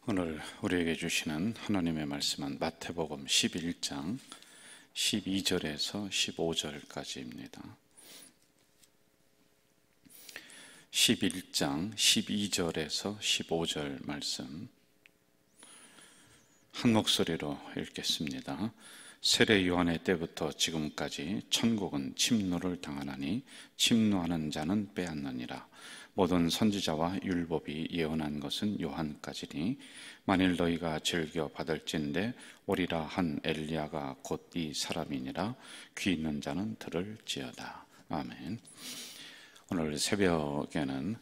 오늘 우리에게 주시는 하나님의 말씀은 마태복음 11장 12절에서 15절까지입니다. 11장 12절에서 15절 말씀 한 목소리로 읽겠습니다. 세례 요한의 때부터 지금까지 천국은 침노를 당하나니 침노하는 자는 빼앗느니라. 모든 선지자와 율법이 예언한 것은 요한까지니 만일 너희가 즐겨 받을진대 오리라 한 엘리야가 곧 이 사람이니라. 귀 있는 자는 들을지어다. 아멘. 오늘 새벽에는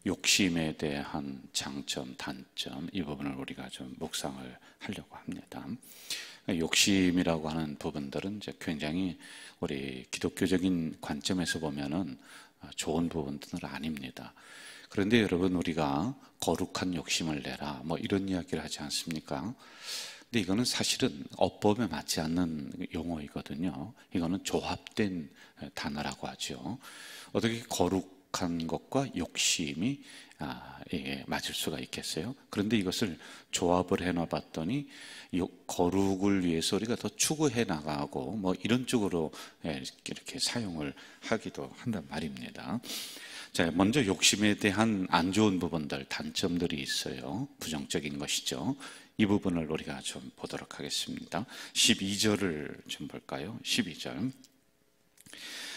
욕심에 대한 장점, 단점 이 부분을 우리가 좀 묵상을 하려고 합니다. 욕심이라고 하는 부분들은 이제 굉장히 우리 기독교적인 관점에서 보면은 좋은 부분들은 아닙니다. 그런데 여러분, 우리가 거룩한 욕심을 내라 뭐 이런 이야기를 하지 않습니까? 근데 이거는 사실은 어법에 맞지 않는 용어이거든요. 이거는 조합된 단어라고 하죠. 어떻게 거룩한 것과 욕심이 맞을 수가 있겠어요? 그런데 이것을 조합을 해놔 봤더니 거룩을 위해서 우리가 더 추구해 나가고 뭐 이런 쪽으로 이렇게 사용을 하기도 한단 말입니다. 자, 먼저 욕심에 대한 안 좋은 부분들, 단점들이 있어요. 부정적인 것이죠. 이 부분을 우리가 좀 보도록 하겠습니다. 12절을 좀 볼까요? 12절.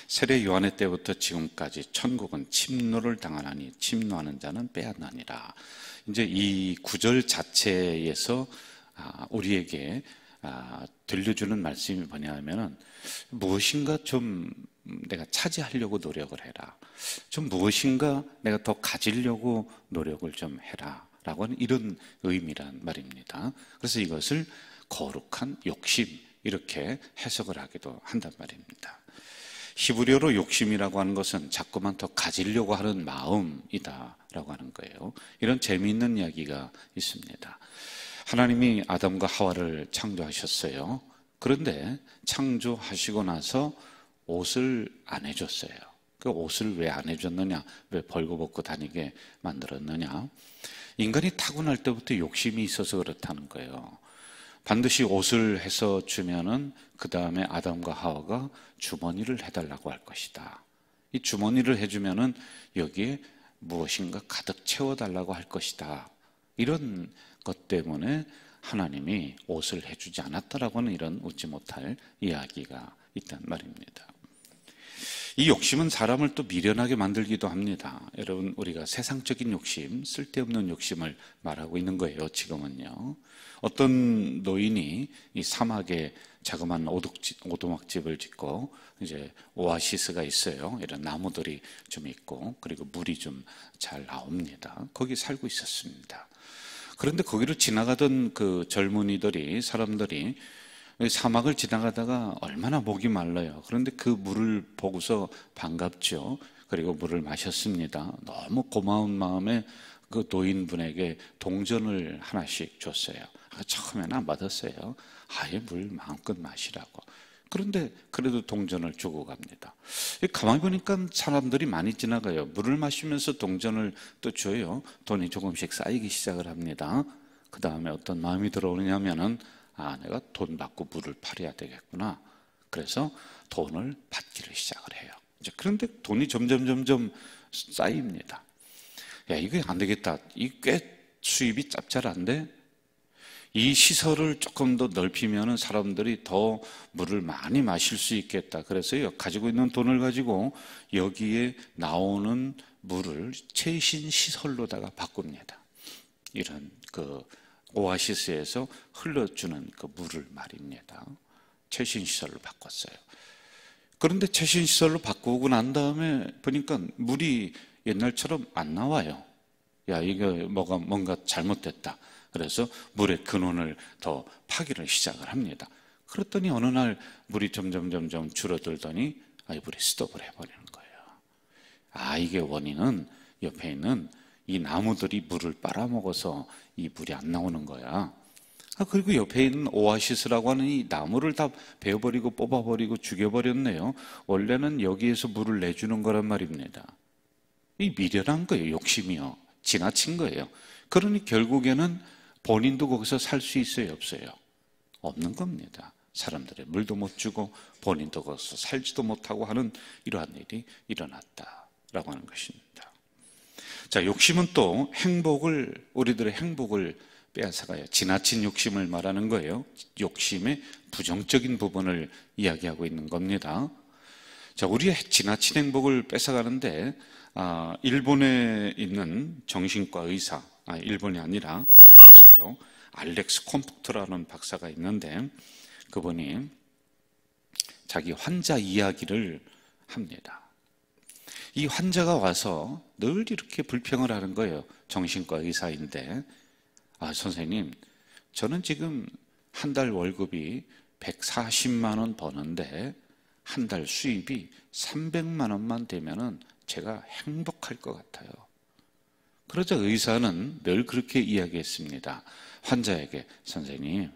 세례 요한의 때부터 지금까지 천국은 침노를 당하나니 침노하는 자는 빼앗나니라. 이제 이 구절 자체에서 우리에게 들려주는 말씀이 뭐냐면은 무엇인가 좀 내가 차지하려고 노력을 해라. 좀 무엇인가 내가 더 가지려고 노력을 좀 해라. 라고 하는 이런 의미란 말입니다. 그래서 이것을 거룩한 욕심 이렇게 해석을 하기도 한단 말입니다. 히브리어로 욕심이라고 하는 것은 자꾸만 더 가지려고 하는 마음이다 라고 하는 거예요. 이런 재미있는 이야기가 있습니다. 하나님이 아담과 하와를 창조하셨어요. 그런데 창조하시고 나서 옷을 안 해줬어요. 그 옷을 왜 안 해줬느냐? 왜 벌거벗고 다니게 만들었느냐? 인간이 타고날 때부터 욕심이 있어서 그렇다는 거예요. 반드시 옷을 해서 주면은 그 다음에 아담과 하와가 주머니를 해달라고 할 것이다. 이 주머니를 해주면은 여기에 무엇인가 가득 채워달라고 할 것이다. 이런 것 때문에 하나님이 옷을 해주지 않았다라고 하는 이런 웃지 못할 이야기가 있단 말입니다. 이 욕심은 사람을 또 미련하게 만들기도 합니다. 여러분, 우리가 세상적인 욕심, 쓸데없는 욕심을 말하고 있는 거예요. 지금은요. 어떤 노인이 이 사막에 자그마한 오두막집을 짓고 이제 오아시스가 있어요. 이런 나무들이 좀 있고 그리고 물이 좀 잘 나옵니다. 거기 살고 있었습니다. 그런데 거기를 지나가던 그 젊은이들이, 사람들이 사막을 지나가다가 얼마나 목이 말라요. 그런데 그 물을 보고서 반갑죠. 그리고 물을 마셨습니다. 너무 고마운 마음에 그 노인분에게 동전을 하나씩 줬어요. 처음에는 안 받았어요. 아예 물 마음껏 마시라고. 그런데 그래도 동전을 주고 갑니다. 가만히 보니까 사람들이 많이 지나가요. 물을 마시면서 동전을 또 줘요. 돈이 조금씩 쌓이기 시작을 합니다. 그 다음에 어떤 마음이 들어오냐면은 내가 돈 받고 물을 팔아야 되겠구나. 그래서 돈을 받기를 시작을 해요. 그런데 돈이 점점 쌓입니다. 야, 이게 안 되겠다. 이 꽤 수입이 짭짤한데 이 시설을 조금 더 넓히면 사람들이 더 물을 많이 마실 수 있겠다. 그래서 가지고 있는 돈을 가지고 여기에 나오는 물을 최신 시설로다가 바꿉니다. 이런 그 오아시스에서 흘러주는 그 물을 말입니다. 최신 시설로 바꿨어요. 그런데 최신 시설로 바꾸고 난 다음에 보니까 물이 옛날처럼 안 나와요. 야, 이거 뭔가 잘못됐다. 그래서 물의 근원을 더 파기를 시작을 합니다. 그랬더니 어느 날 물이 점점 줄어들더니 물이 스톱을 해버리는 거예요. 이게 원인은 옆에 있는 이 나무들이 물을 빨아먹어서 이 물이 안 나오는 거야. 그리고 옆에 있는 오아시스라고 하는 이 나무를 다 베어버리고 뽑아버리고 죽여버렸네요. 원래는 여기에서 물을 내주는 거란 말입니다. 이 미련한 거예요. 욕심이요. 지나친 거예요. 그러니 결국에는 본인도 거기서 살 수 있어요, 없어요? 없는 겁니다. 사람들의 물도 못 주고 본인도 거기서 살지도 못하고 하는 이러한 일이 일어났다라고 하는 것입니다. 자, 욕심은 또 우리들의 행복을 빼앗아가요. 지나친 욕심을 말하는 거예요. 욕심의 부정적인 부분을 이야기하고 있는 겁니다. 자, 우리의 지나친 행복을 뺏어가는데 일본에 있는 정신과 의사, 일본이 아니라 프랑스죠. 알렉스 콤프트라는 박사가 있는데 그분이 자기 환자 이야기를 합니다. 이 환자가 와서 늘 이렇게 불평을 하는 거예요. 정신과 의사인데, 선생님, 저는 지금 한 달 월급이 140만 원 버는데 한 달 수입이 300만 원만 되면은 제가 행복할 것 같아요. 그러자 의사는 늘 그렇게 이야기했습니다. 환자에게, 선생님,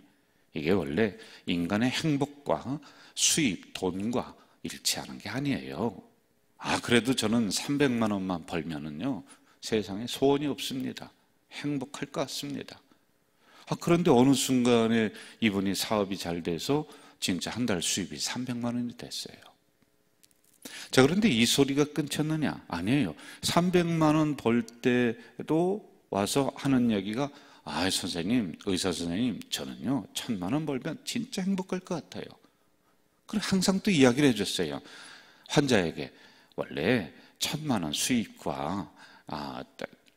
이게 원래 인간의 행복과 수입, 돈과 일치하는 게 아니에요. 그래도 저는 300만 원만 벌면은요, 세상에 소원이 없습니다. 행복할 것 같습니다. 그런데 어느 순간에 이분이 사업이 잘 돼서 진짜 한 달 수입이 300만 원이 됐어요. 자, 그런데 이 소리가 끊겼느냐? 아니에요. 300만 원 벌 때도 와서 하는 얘기가, 선생님, 의사 선생님, 저는요, 1000만 원 벌면 진짜 행복할 것 같아요. 그리고 항상 또 이야기를 해줬어요. 환자에게, 원래 1000만 원 수입과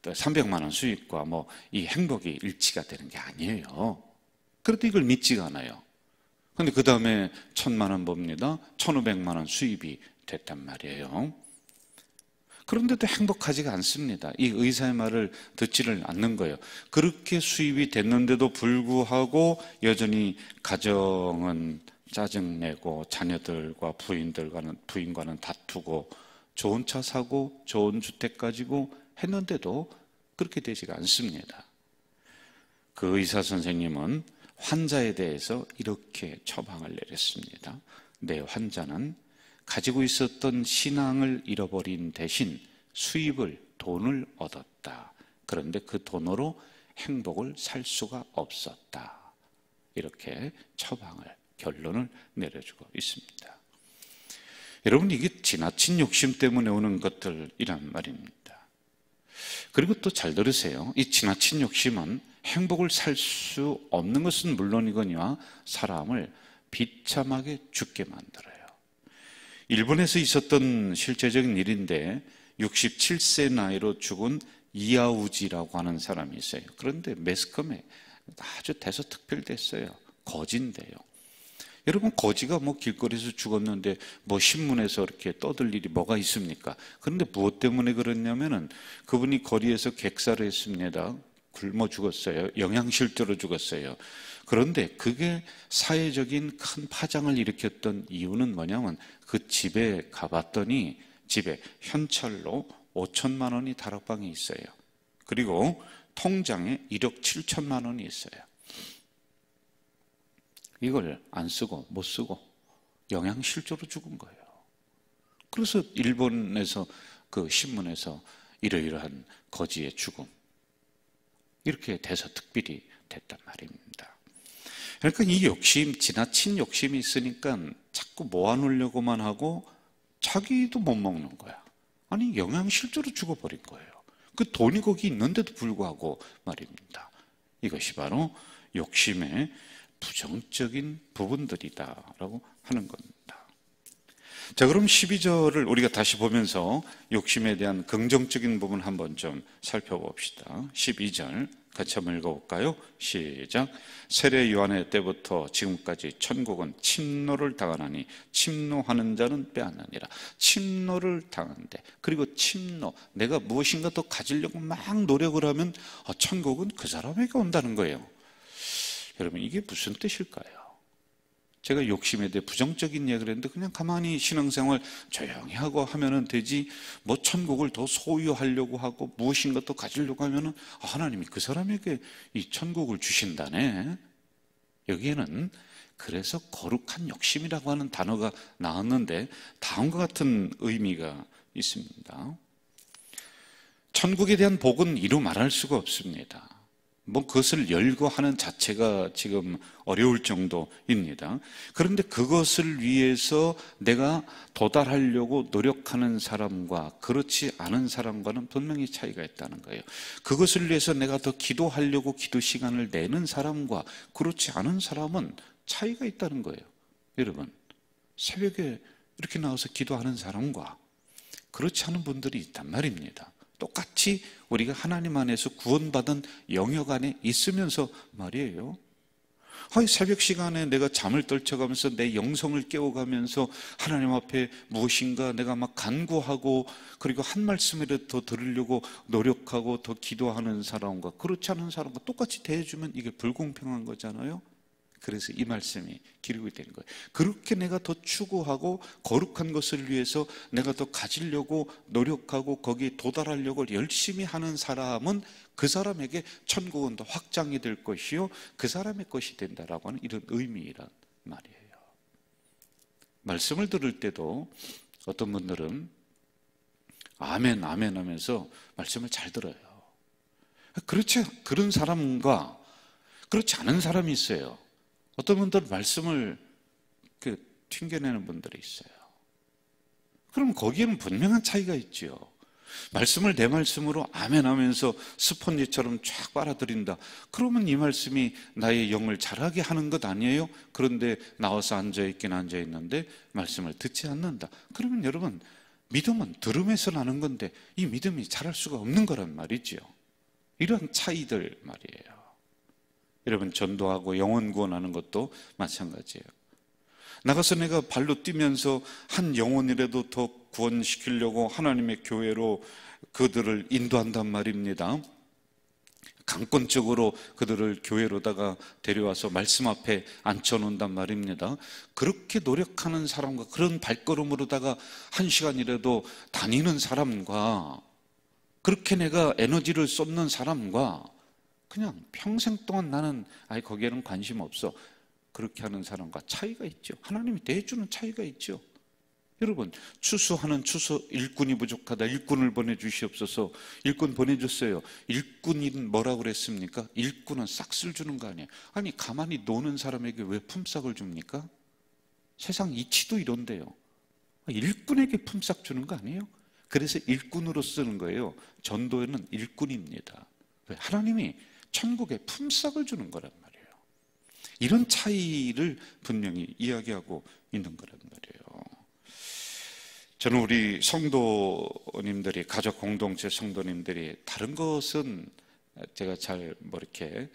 300만 원 수입과 이 행복이 일치가 되는 게 아니에요. 그래도 이걸 믿지가 않아요. 근데 그 다음에 1000만 원 법니다. 1500만 원 수입이 됐단 말이에요. 그런데도 행복하지가 않습니다. 이 의사의 말을 듣지를 않는 거예요. 그렇게 수입이 됐는데도 불구하고 여전히 가정은 짜증내고 자녀들과 부인과는 다투고 좋은 차 사고 좋은 주택 가지고 했는데도 그렇게 되지가 않습니다. 그 의사 선생님은 환자에 대해서 이렇게 처방을 내렸습니다. 내 환자는 가지고 있었던 신앙을 잃어버린 대신 돈을 얻었다. 그런데 그 돈으로 행복을 살 수가 없었다. 이렇게 결론을 내려주고 있습니다. 여러분, 이게 지나친 욕심 때문에 오는 것들이란 말입니다. 그리고 또 잘 들으세요. 이 지나친 욕심은 행복을 살 수 없는 것은 물론이거니와 사람을 비참하게 죽게 만들어요. 일본에서 있었던 실제적인 일인데 67세 나이로 죽은 이아우지라고 하는 사람이 있어요. 그런데 매스컴에 아주 대서특필됐어요. 거지인데요. 여러분, 거지가 길거리에서 죽었는데 신문에서 이렇게 떠들 일이 뭐가 있습니까? 그런데 무엇 때문에 그랬냐면은 그분이 거리에서 객사를 했습니다. 굶어 죽었어요. 영양실조로 죽었어요. 그런데 그게 사회적인 큰 파장을 일으켰던 이유는 뭐냐면 그 집에 가봤더니 집에 현찰로 5천만 원이 다락방에 있어요. 그리고 통장에 1억 7천만 원이 있어요. 이걸 안 쓰고 못 쓰고 영양실조로 죽은 거예요. 그래서 일본에서 그 신문에서 이러이러한 거지의 죽음, 이렇게 대서특필이 됐단 말입니다. 그러니까 이 지나친 욕심이 있으니까 자꾸 모아놓으려고만 하고 자기도 못 먹는 거야. 아니, 영양실조로 죽어버린 거예요. 그 돈이 거기 있는데도 불구하고 말입니다. 이것이 바로 욕심의 부정적인 부분들이다라고 하는 겁니다. 자, 그럼 12절을 우리가 다시 보면서 욕심에 대한 긍정적인 부분 한번 좀 살펴봅시다. 12절 같이 한번 읽어볼까요? 시작. 세례 요한의 때부터 지금까지 천국은 침노를 당하나니 침노하는 자는 빼앗느니라. 침노를 당한대. 그리고 내가 무엇인가 더 가지려고 막 노력을 하면 천국은 그 사람에게 온다는 거예요. 여러분, 이게 무슨 뜻일까요? 제가 욕심에 대해 부정적인 얘기를 했는데 그냥 가만히 신앙생활 조용히 하고 하면 되지, 천국을 더 소유하려고 하고 무엇인가 더 가지려고 하면 하나님이 그 사람에게 이 천국을 주신다네. 여기에는 그래서 거룩한 욕심이라고 하는 단어가 나왔는데 다음과 같은 의미가 있습니다. 천국에 대한 복은 이루 말할 수가 없습니다. 뭐 그것을 열거하는 자체가 지금 어려울 정도입니다. 그런데 그것을 위해서 내가 도달하려고 노력하는 사람과 그렇지 않은 사람과는 분명히 차이가 있다는 거예요. 그것을 위해서 내가 더 기도하려고 기도 시간을 내는 사람과 그렇지 않은 사람은 차이가 있다는 거예요. 여러분, 새벽에 이렇게 나와서 기도하는 사람과 그렇지 않은 분들이 있단 말입니다. 똑같이 우리가 하나님 안에서 구원받은 영역 안에 있으면서 말이에요. 새벽 시간에 내가 잠을 떨쳐가면서 내 영성을 깨워가면서 하나님 앞에 무엇인가 내가 막 간구하고 그리고 한 말씀이라도 더 들으려고 노력하고 더 기도하는 사람과 그렇지 않은 사람과 똑같이 대해주면 이게 불공평한 거잖아요. 그래서 이 말씀이 기록이 된 거예요. 그렇게 내가 더 추구하고 거룩한 것을 위해서 내가 더 가지려고 노력하고 거기에 도달하려고 열심히 하는 사람은 그 사람에게 천국은 더 확장이 될 것이요 그 사람의 것이 된다라고 하는 이런 의미란 말이에요. 말씀을 들을 때도 어떤 분들은 아멘 아멘 하면서 말씀을 잘 들어요. 그런 사람과 그렇지 않은 사람이 있어요. 어떤 분들은 말씀을 튕겨내는 분들이 있어요. 그럼 거기에는 분명한 차이가 있죠. 말씀을 내 말씀으로 아멘 하면서 스펀지처럼 쫙 빨아들인다. 그러면 이 말씀이 나의 영을 자라게 하는 것 아니에요? 그런데 나와서 앉아있긴 앉아있는데 말씀을 듣지 않는다. 그러면 여러분, 믿음은 들음에서 나는 건데 이 믿음이 자랄 수가 없는 거란 말이죠. 이런 차이들 말이에요. 여러분, 전도하고 영혼 구원하는 것도 마찬가지예요. 나가서 내가 발로 뛰면서 한 영혼이라도 더 구원시키려고 하나님의 교회로 그들을 인도한단 말입니다. 강권적으로 그들을 교회로다가 데려와서 말씀 앞에 앉혀놓는단 말입니다. 그렇게 노력하는 사람과 그런 발걸음으로다가 한 시간이라도 다니는 사람과 그렇게 내가 에너지를 쏟는 사람과 그냥 평생 동안 나는 거기에는 관심 없어 그렇게 하는 사람과 차이가 있죠. 하나님이 대해주는 차이가 있죠. 여러분, 추수하는 추수 일꾼이 부족하다. 일꾼을 보내주시옵소서. 일꾼 보내줬어요. 일꾼이 뭐라고 그랬습니까? 일꾼은 싹쓸 주는 거 아니에요. 아니, 가만히 노는 사람에게 왜 품삯을 줍니까? 세상 이치도 이런데요. 일꾼에게 품삯 주는 거 아니에요? 그래서 일꾼으로 쓰는 거예요. 전도에는 일꾼입니다. 하나님이 천국에 품삯을 주는 거란 말이에요. 이런 차이를 분명히 이야기하고 있는 거란 말이에요. 저는 우리 성도님들이, 가족 공동체 성도님들이 다른 것은 제가 잘 이렇게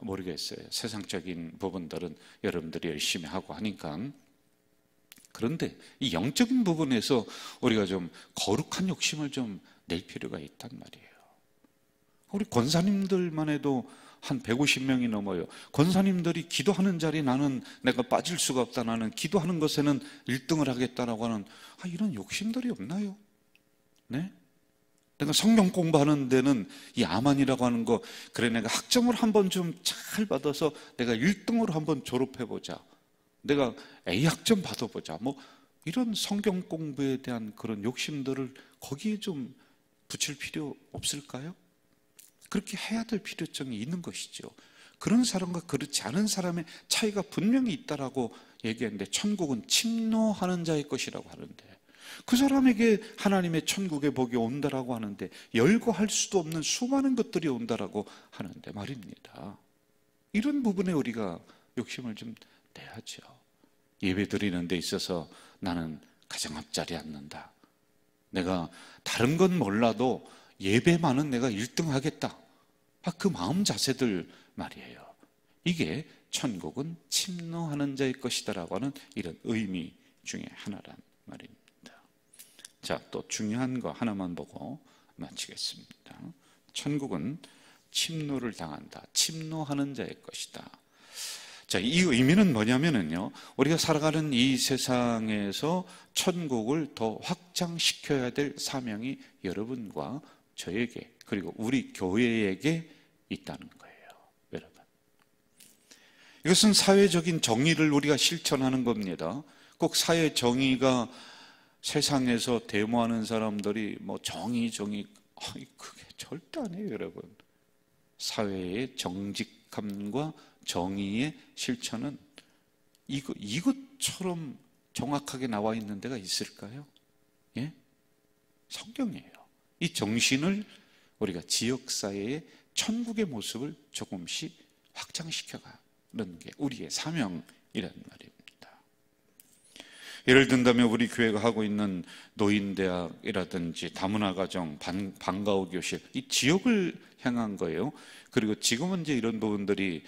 모르겠어요. 세상적인 부분들은 여러분들이 열심히 하고 하니까. 그런데 이 영적인 부분에서 우리가 좀 거룩한 욕심을 좀 낼 필요가 있단 말이에요. 우리 권사님들만 해도 한 150명이 넘어요. 권사님들이 기도하는 자리에 나는 내가 빠질 수가 없다. 나는 기도하는 것에는 1등을 하겠다라고 하는 이런 욕심들이 없나요? 네? 내가 성경 공부하는 데는 이 아만이라고 하는 거, 그래 내가 학점을 한번 좀 잘 받아서 내가 1등으로 한번 졸업해보자. 내가 A학점 받아보자. 이런 성경 공부에 대한 그런 욕심들을 거기에 좀 붙일 필요 없을까요? 그렇게 해야 될 필요성이 있는 것이죠. 그런 사람과 그렇지 않은 사람의 차이가 분명히 있다라고 얘기했는데, 천국은 침노하는 자의 것이라고 하는데, 그 사람에게 하나님의 천국의 복이 온다라고 하는데 열거할 수도 없는 수많은 것들이 온다라고 하는데 말입니다. 이런 부분에 우리가 욕심을 좀 내야죠. 예배 드리는 데 있어서 나는 가장 앞자리에 앉는다. 내가 다른 건 몰라도 예배만은 내가 1등 하겠다. 그 마음 자세들 말이에요. 이게 천국은 침노하는 자의 것이다라고 하는 이런 의미 중에 하나란 말입니다. 자, 또 중요한 거 하나만 보고 마치겠습니다. 천국은 침노를 당한다. 침노하는 자의 것이다. 자, 이 의미는 뭐냐면요, 우리가 살아가는 이 세상에서 천국을 더 확장시켜야 될 사명이 여러분과 저에게, 그리고 우리 교회에게 있다는 거예요. 여러분, 이것은 사회적인 정의를 우리가 실천하는 겁니다. 꼭 사회 정의가 세상에서 데모하는 사람들이 정의 그게 절대 아니에요, 여러분. 사회의 정직함과 정의의 실천은 이것처럼 정확하게 나와 있는 데가 있을까요? 예? 성경이에요. 이 정신을 우리가 지역사회의 천국의 모습을 조금씩 확장시켜가는 게 우리의 사명이라는 말입니다. 예를 든다면 우리 교회가 하고 있는 노인대학이라든지 다문화가정, 방과후 교실, 이 지역을 향한 거예요. 그리고 지금은 이제 이런 부분들이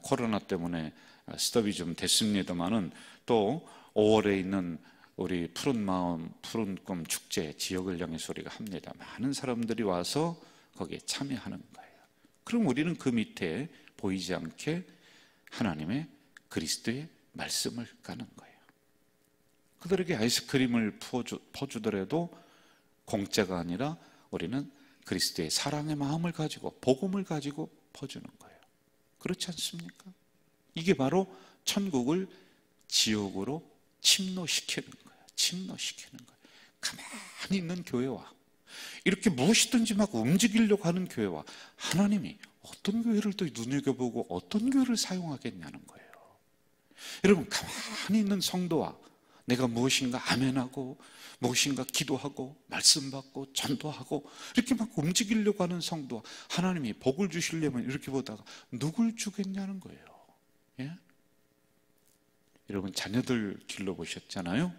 코로나 때문에 스톱이 좀 됐습니다만은 또 5월에 있는 우리 푸른 마음, 푸른 꿈 축제 지역을 향해서 우리가 합니다. 많은 사람들이 와서 거기에 참여하는 거예요. 그럼 우리는 그 밑에 보이지 않게 하나님의 그리스도의 말씀을 까는 거예요. 그들에게 아이스크림을 퍼주더라도 공짜가 아니라 우리는 그리스도의 사랑의 마음을 가지고 복음을 가지고 퍼주는 거예요. 그렇지 않습니까? 이게 바로 천국을 지옥으로 침노시키는 거예요. 침노시키는 거예요. 가만히 있는 교회와 이렇게 무엇이든지 막 움직이려고 하는 교회와 하나님이 어떤 교회를 또 눈여겨보고 어떤 교회를 사용하겠냐는 거예요. 여러분, 가만히 있는 성도와 내가 무엇인가 아멘하고 무엇인가 기도하고 말씀 받고 전도하고 이렇게 막 움직이려고 하는 성도와 하나님이 복을 주시려면 이렇게 보다가 누굴 주겠냐는 거예요. 예? 여러분, 자녀들 길러보셨잖아요?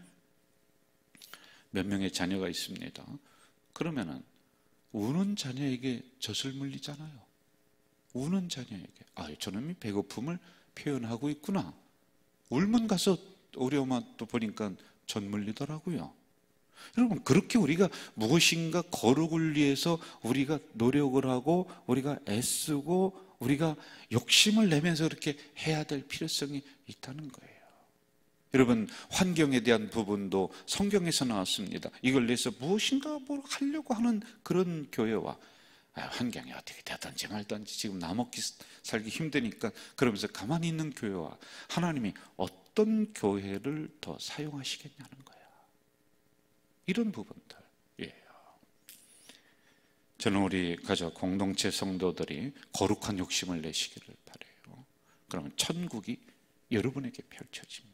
몇 명의 자녀가 있습니다. 그러면은 우는 자녀에게 젖을 물리잖아요. 우는 자녀에게 저놈이 배고픔을 표현하고 있구나. 울면 가서 우리 엄마 또 보니까 젖 물리더라고요. 여러분, 그렇게 우리가 무엇인가 거룩을 위해서 우리가 노력을 하고 우리가 애쓰고 우리가 욕심을 내면서 그렇게 해야 될 필요성이 있다는 거예요. 여러분, 환경에 대한 부분도 성경에서 나왔습니다. 이걸 위해서 무엇인가 뭘 하려고 하는 그런 교회와 환경이 어떻게 되든지 말든지 지금 나 먹기 살기 힘드니까 그러면서 가만히 있는 교회와 하나님이 어떤 교회를 더 사용하시겠냐는 거야. 이런 부분들이에요. 저는 우리 가족 공동체 성도들이 거룩한 욕심을 내시기를 바라요. 그러면 천국이 여러분에게 펼쳐집니다.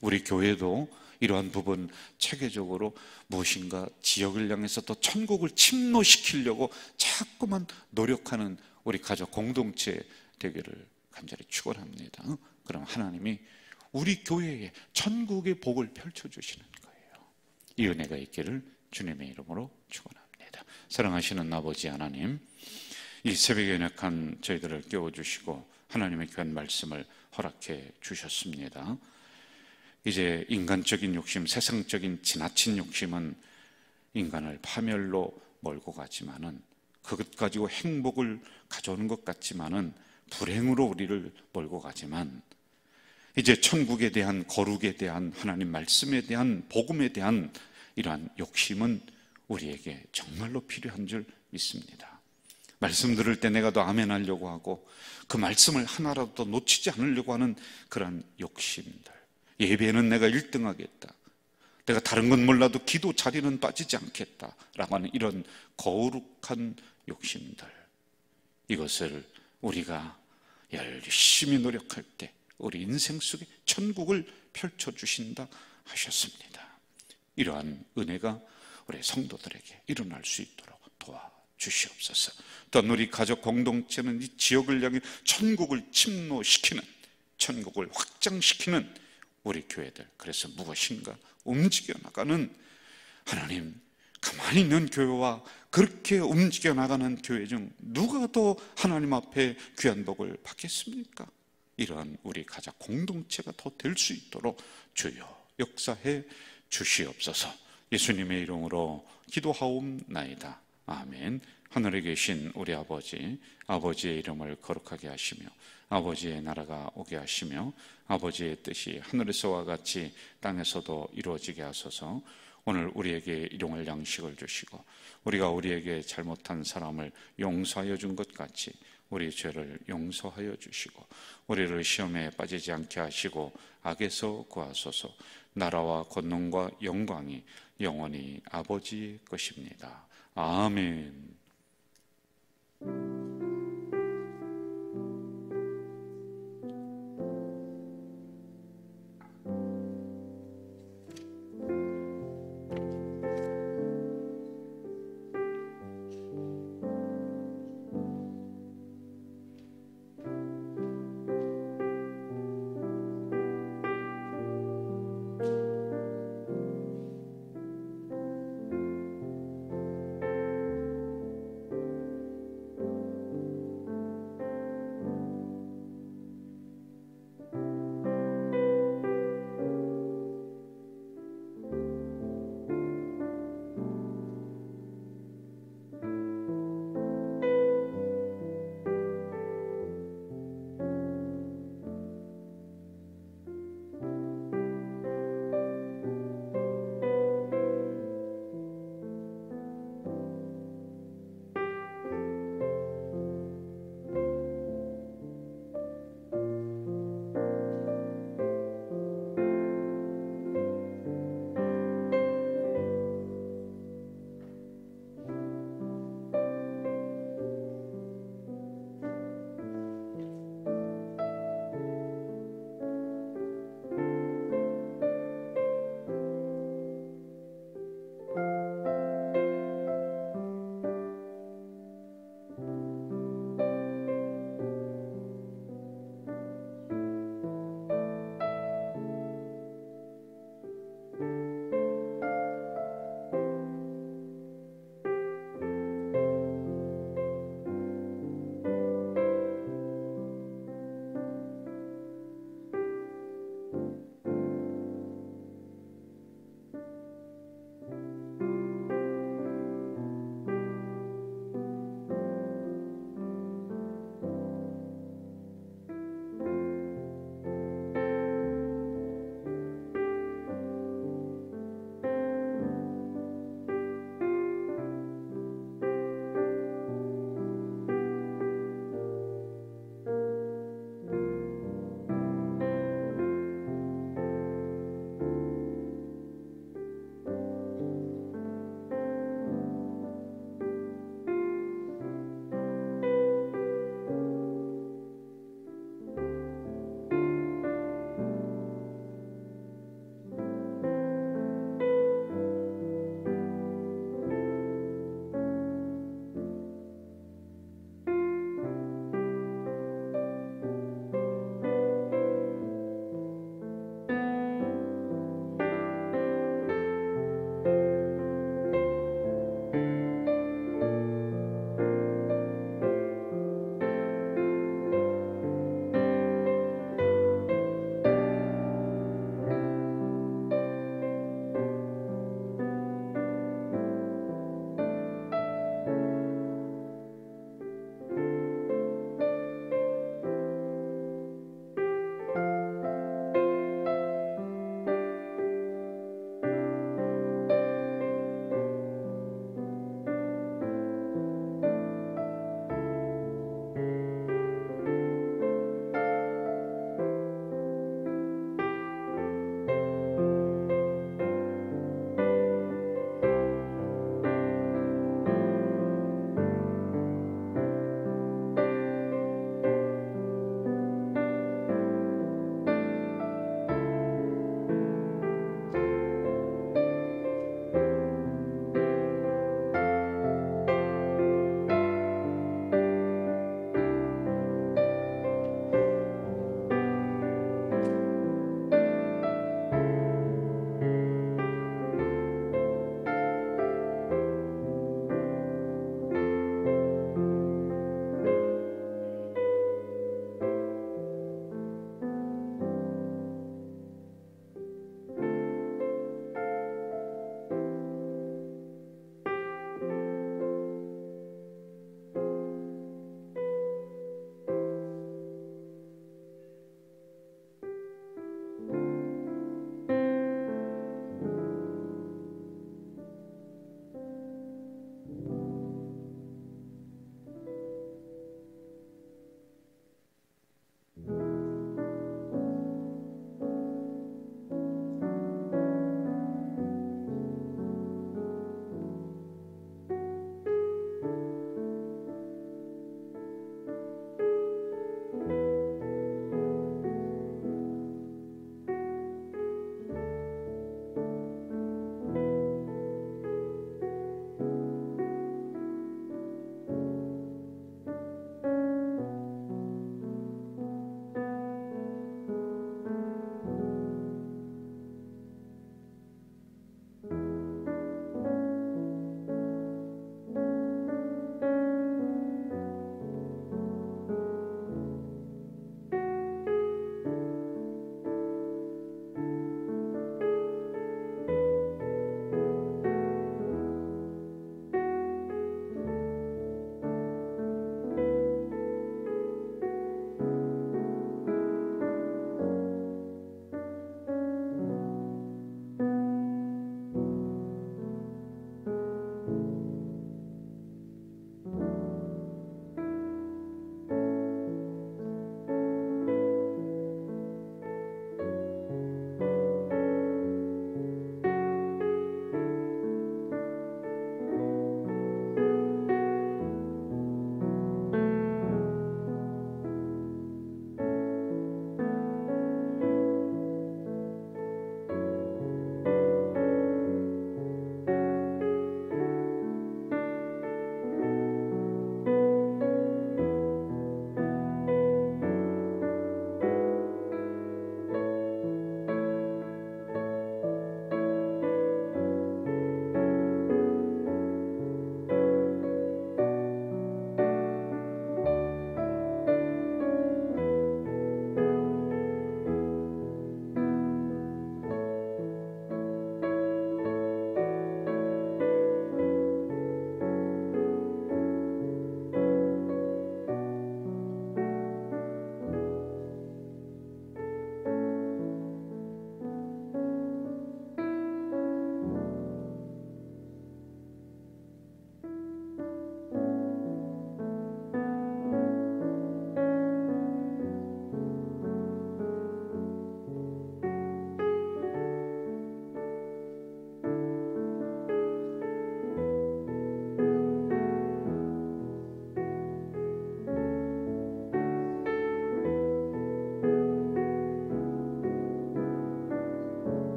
우리 교회도 이러한 부분 체계적으로 무엇인가 지역을 향해서 또 천국을 침노시키려고 자꾸만 노력하는 우리 가족 공동체 되기를 간절히 축원합니다. 그럼 하나님이 우리 교회에 천국의 복을 펼쳐주시는 거예요. 이 은혜가 있기를 주님의 이름으로 축원합니다. 사랑하시는 아버지 하나님, 이 새벽에 연약한 저희들을 깨워주시고 하나님의 귀한 말씀을 허락해 주셨습니다. 이제 인간적인 욕심, 세상적인 지나친 욕심은 인간을 파멸로 몰고 가지만은 그것 가지고 행복을 가져오는 것 같지만은 불행으로 우리를 몰고 가지만 이제 천국에 대한 거룩에 대한 하나님 말씀에 대한 복음에 대한 이러한 욕심은 우리에게 정말로 필요한 줄 믿습니다. 말씀 들을 때 내가 더 아멘하려고 하고 그 말씀을 하나라도 더 놓치지 않으려고 하는 그런 욕심들, 예배는 내가 1등 하겠다, 내가 다른 건 몰라도 기도 자리는 빠지지 않겠다라고 하는 이런 거룩한 욕심들, 이것을 우리가 열심히 노력할 때 우리 인생 속에 천국을 펼쳐주신다 하셨습니다. 이러한 은혜가 우리 성도들에게 일어날 수 있도록 도와주시옵소서. 또한 우리 가족 공동체는 이 지역을 향해 천국을 침노시키는, 천국을 확장시키는 우리 교회들, 그래서 무엇인가 움직여 나가는, 하나님 가만히 있는 교회와 그렇게 움직여 나가는 교회 중 누가 더 하나님 앞에 귀한 복을 받겠습니까? 이러한 우리 가족 공동체가 더 될 수 있도록 주여 역사해 주시옵소서. 예수님의 이름으로 기도하옵나이다. 아멘. 하늘에 계신 우리 아버지, 아버지의 이름을 거룩하게 하시며 아버지의 나라가 오게 하시며 아버지의 뜻이 하늘에서와 같이 땅에서도 이루어지게 하소서. 오늘 우리에게 일용할 양식을 주시고 우리가 우리에게 잘못한 사람을 용서하여 준 것 같이 우리 죄를 용서하여 주시고 우리를 시험에 빠지지 않게 하시고 악에서 구하소서. 나라와 권능과 영광이 영원히 아버지의 것입니다. 아멘.